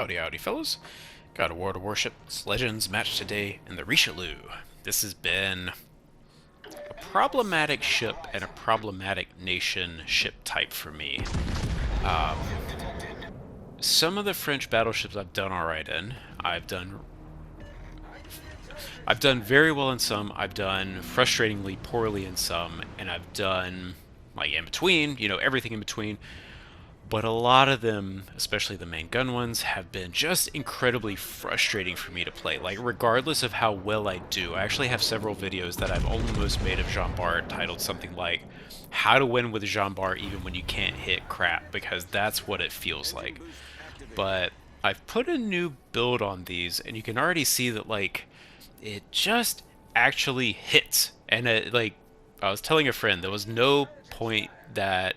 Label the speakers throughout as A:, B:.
A: Howdy, howdy, fellas. Got a World of Warships Legends match today in the Richelieu. This has been a problematic ship and a problematic nation ship type for me. Um, some of the French battleships I've done alright in. I've done very well in some, I've done frustratingly poorly in some, and I've done like in between, everything in between. But a lot of them, especially the main gun ones, have been just incredibly frustrating for me to play. Like, regardless of how well I do, I actually have several videos that I've almost made of Jean Bart titled something like How to Win with Jean Bart Even When You Can't Hit Crap, because that's what it feels like. But I've put a new build on these, and you can already see that, like, it just actually hits. And, I was telling a friend, there was no point that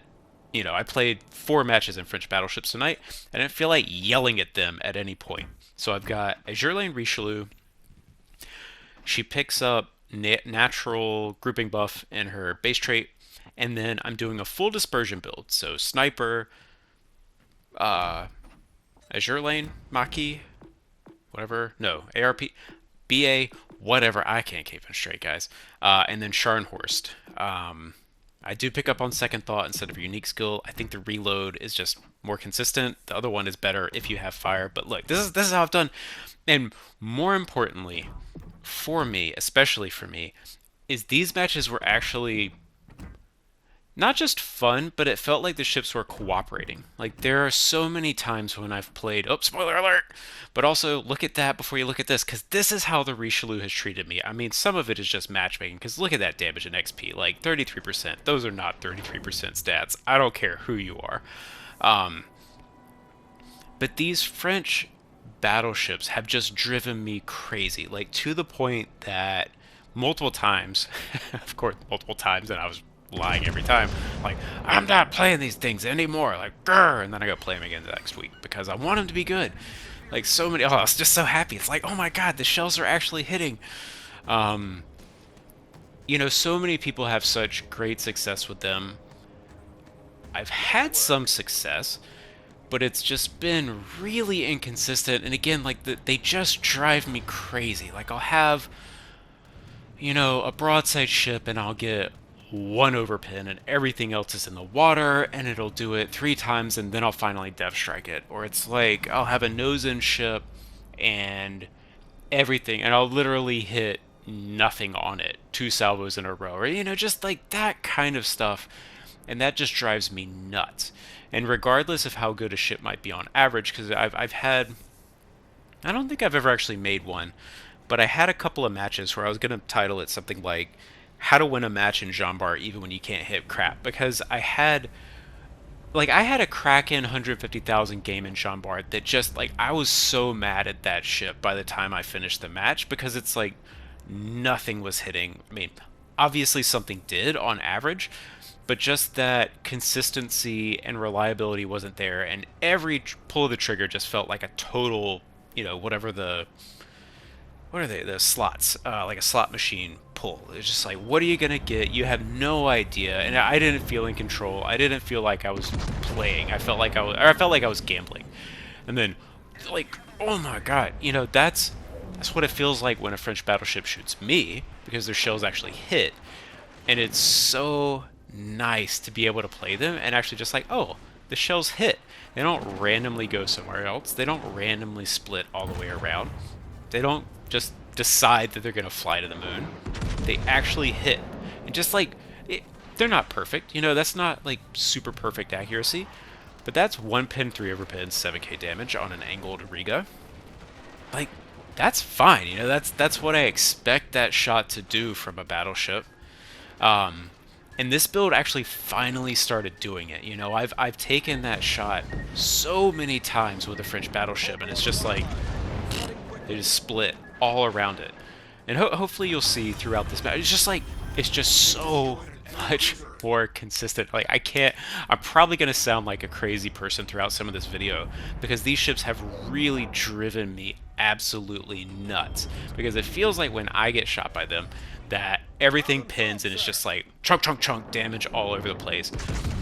A: I played 4 matches in French battleships tonight. I didn't feel like yelling at them at any point. So I've got Azure Richelieu. She picks up natural grouping buff in her base trait, and then I'm doing a full dispersion build. So sniper, Azure Lane, Maki, whatever. No, ARP, BA, whatever. I can't keep them straight, guys. And then Scharnhorst. I do pick up on second thought instead of unique skill. I think the reload is just more consistent. The other one is better if you have fire. But look, this is how I've done. And more importantly, for me, especially for me, is these matches were actually not just fun, but it felt like the ships were cooperating. Like, there are so many times when I've played, oh, spoiler alert, but also look at that before you look at this, because this is how the Richelieu has treated me. I mean, some of it is just matchmaking, because look at that damage and XP, like 33%. Those are not 33% stats. I don't care who you are. But these French battleships have just driven me crazy, like to the point that multiple times, of course, multiple times, and I was lying every time. Like, I'm not playing these things anymore. Like, grr, and then I go play them again the next week because I want them to be good. Like, so many. Oh, I was just so happy. It's like, oh my god, the shells are actually hitting. So many people have such great success with them. I've had some success, but it's just been really inconsistent. And again, like, they just drive me crazy. Like, I'll have, a broadside ship and I'll get 1 overpin and everything else is in the water, and it'll do it 3 times and then I'll finally dev strike it. Or it's like I'll have a nose-in ship and everything, and I'll literally hit nothing on it 2 salvos in a row, or just like that kind of stuff, and that just drives me nuts. And regardless of how good a ship might be on average, because I've had, I don't think I've ever actually made one, but I had a couple of matches where I was going to title it something like How to Win a Match in Jean Bart Even When You Can't Hit Crap, because I had a Kraken 150,000 game in Jean Bart that just, like, I was so mad at that ship by the time I finished the match, because it's like nothing was hitting. I mean, obviously something did on average, but just that consistency and reliability wasn't there, and every pull of the trigger just felt like a total, whatever what are they, the slots, like a slot machine pull. It's just like, what are you gonna get? You have no idea. And I didn't feel in control. I didn't feel like I was playing. I felt like I was gambling. And then, like, oh my god, that's what it feels like when a French battleship shoots me, because their shells actually hit. And it's so nice to be able to play them and actually just like, oh, the shells hit. They don't randomly go somewhere else. They don't randomly split all the way around. They don't just decide that they're going to fly to the moon. They actually hit. And just like, they're not perfect. That's not like super perfect accuracy. But that's 1 pin, 3 overpins, 7k damage on an angled Riga. Like, that's fine. That's what I expect that shot to do from a battleship. And this build actually finally started doing it. I've taken that shot so many times with a French battleship, and it's just like, they just split all around it. And hopefully you'll see throughout this match, it's just so much more consistent. Like, I'm probably going to sound like a crazy person throughout some of this video, because these ships have really driven me absolutely nuts. Because it feels like when I get shot by them, that everything pins and it's just like chunk, chunk, chunk damage all over the place.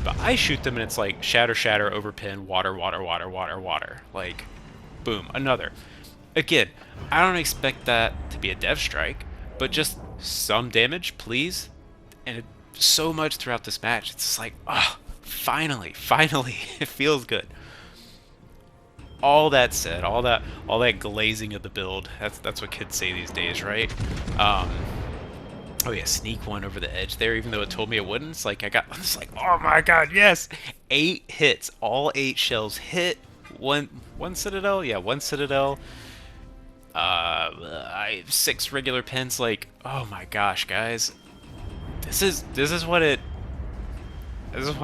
A: But I shoot them and it's like shatter, shatter, overpin, water, water, water, water, water. Like, Boom, another. Again, I don't expect that to be a dev strike, but just some damage, please. And so much throughout this match. It's just like, oh, finally, it feels good. All that said, all that glazing of the build. That's what kids say these days, right? Oh yeah, sneak one over the edge there, even though it told me it wouldn't. It's like I was like, oh my god, yes! 8 hits, all 8 shells hit. One citadel, yeah, one citadel. I have 6 regular pins. Like, oh my gosh, guys, this is what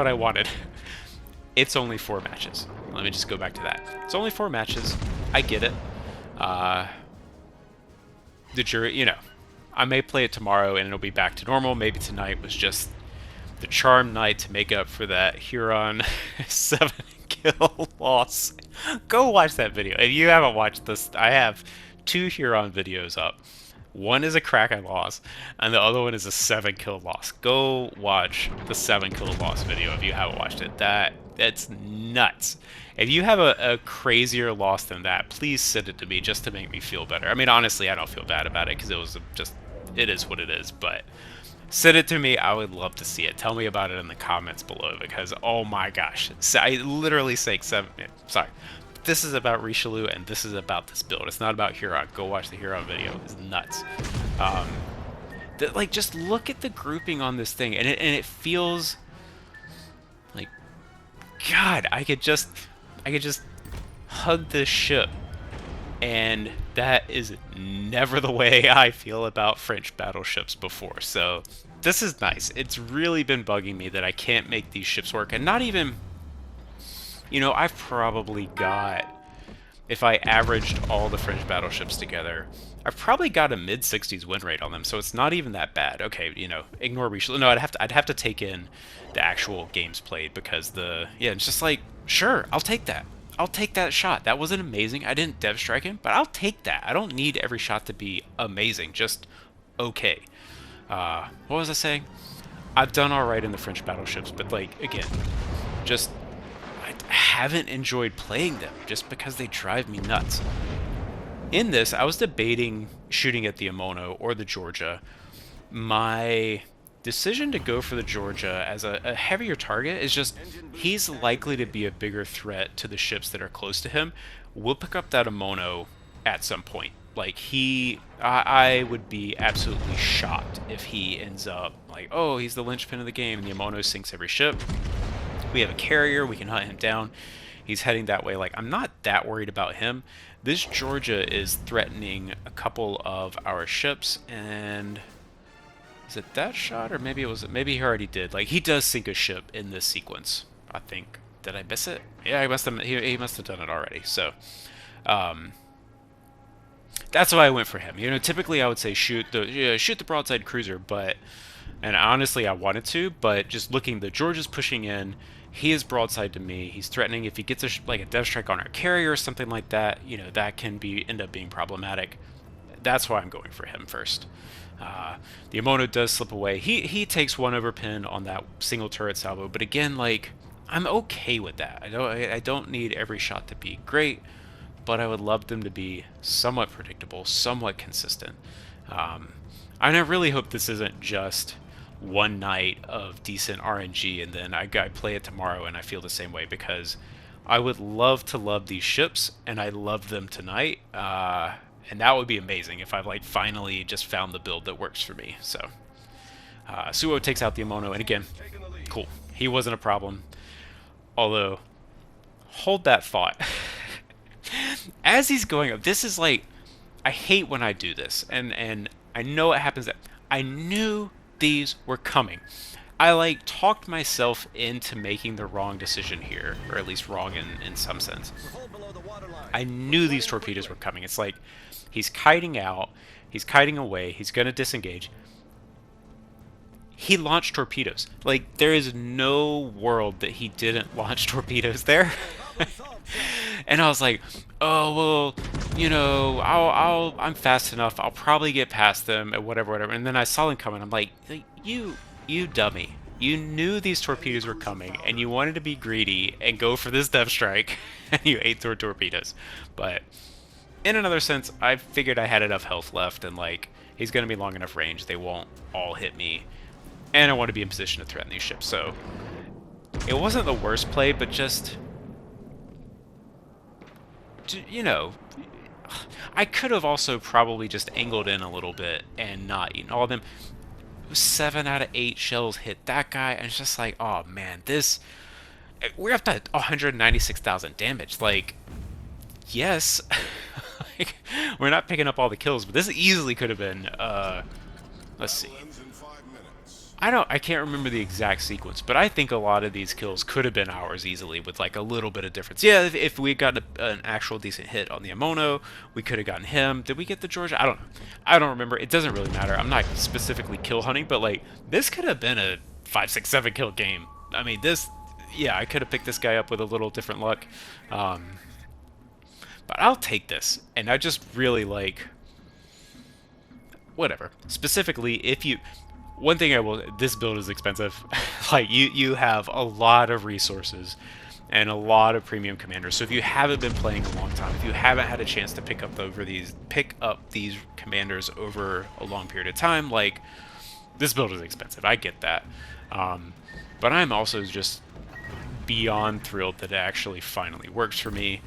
A: I wanted. It's only 4 matches. Let me just go back to that. It's only 4 matches. I get it. The jury, you know, I may play it tomorrow and it'll be back to normal. Maybe tonight was just the charm night to make up for that Huron 7 kill loss. Go watch that video. If you haven't watched this, I have 2 Huron videos up. One is a Kraken loss, and the other one is a 7 kill loss. Go watch the 7 kill loss video if you haven't watched it. That's nuts. If you have a crazier loss than that, please send it to me just to make me feel better. I mean, honestly, I don't feel bad about it because it is what it is, but send it to me. I would love to see it. Tell me about it in the comments below because, oh my gosh. So I literally say 7... Sorry. This is about Richelieu, and this is about this build. It's not about Huron. Go watch the Huron video. It's nuts. Like, just look at the grouping on this thing, and it feels like, God, I could just hug this ship, and that is never the way I feel about French battleships before. So this is nice. It's really been bugging me that I can't make these ships work, and not even... You know, I've probably got, if I averaged all the French battleships together, I've probably got a mid-60s win rate on them, so it's not even that bad. Okay, you know, ignore Richelieu. No, I'd have to take in the actual games played because yeah, it's just like, sure, I'll take that. I'll take that shot. That wasn't amazing. I didn't dev strike him, but I'll take that. I don't need every shot to be amazing, just okay. What was I saying? I've done all right in the French battleships, but like, again, just... I haven't enjoyed playing them just because they drive me nuts. In this, I was debating shooting at the Amono or the Georgia. My decision to go for the Georgia as a heavier target is just he's likely to be a bigger threat to the ships that are close to him. We'll pick up that Amono at some point. Like, I would be absolutely shocked if he ends up like, oh, he's the linchpin of the game and the Amono sinks every ship. We have a carrier, we can hunt him down. He's heading that way. Like, I'm not that worried about him. This Georgia is threatening a couple of our ships, and is it that shot, or maybe maybe he already did. Like, he does sink a ship in this sequence, I think. Did I miss it? Yeah, he must have done it already. So, that's why I went for him. You know, typically I would say shoot the broadside cruiser, and honestly I wanted to, but just looking, the Georgia's pushing in. He is broadside to me. He's threatening. If he gets like a dev strike on our carrier or something like that, you know, that can end up being problematic. That's why I'm going for him first. The Amono does slip away. He takes 1 over pin on that single turret salvo, but again, like, I'm okay with that. I don't need every shot to be great, but I would love them to be somewhat predictable, somewhat consistent. And I really hope this isn't just one night of decent RNG and then I play it tomorrow and I feel the same way, because I would love to love these ships and I love them tonight, and that would be amazing if I like finally just found the build that works for me. So Suo takes out the Amono, and again, cool, he wasn't a problem, although hold that thought. As he's going up, this is like, I hate when I do this, and I know it happens that I knew these were coming. I like talked myself into making the wrong decision here, or at least wrong in some sense. I knew these torpedoes were coming. It's like he's kiting out, he's kiting away, he's gonna disengage. He launched torpedoes. Like, there is no world that he didn't launch torpedoes there. And I was like, oh well, you know, I'm fast enough. I'll probably get past them and whatever. And then I saw them coming. I'm like, you dummy. You knew these torpedoes were coming, and you wanted to be greedy and go for this depth strike, and you ate through torpedoes. But in another sense, I figured I had enough health left, and like he's going to be long enough range, they won't all hit me, and I want to be in position to threaten these ships. So it wasn't the worst play, but just, you know, I could have also probably just angled in a little bit and not eaten all of them. 7 out of 8 shells hit that guy, and it's just like, oh man, this, we're up to 196,000 damage. Like, yes, like, we're not picking up all the kills, but this easily could have been, let's see. I can't remember the exact sequence, but I think a lot of these kills could have been ours easily with like a little bit of difference. Yeah, if we got an actual decent hit on the Amono, we could have gotten him. Did we get the Georgia? I don't know. I don't remember. It doesn't really matter. I'm not specifically kill hunting, but like this could have been a 5, 6, 7 kill game. I mean, this, yeah, I could have picked this guy up with a little different luck. But I'll take this, and I just really like, whatever. Specifically, if you, one thing I will, this build is expensive. Like you have a lot of resources and a lot of premium commanders. So if you haven't been playing a long time, if you haven't had a chance to pick up these commanders over a long period of time, like this build is expensive. I get that, but I'm also just beyond thrilled that it actually finally works for me.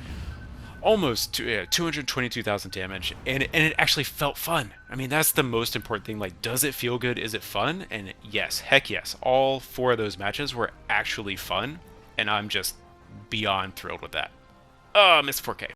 A: Almost 222,000 damage, and it actually felt fun. I mean, that's the most important thing. Like, does it feel good? Is it fun? And yes, heck yes. All 4 of those matches were actually fun, and I'm just beyond thrilled with that. Missed 4K.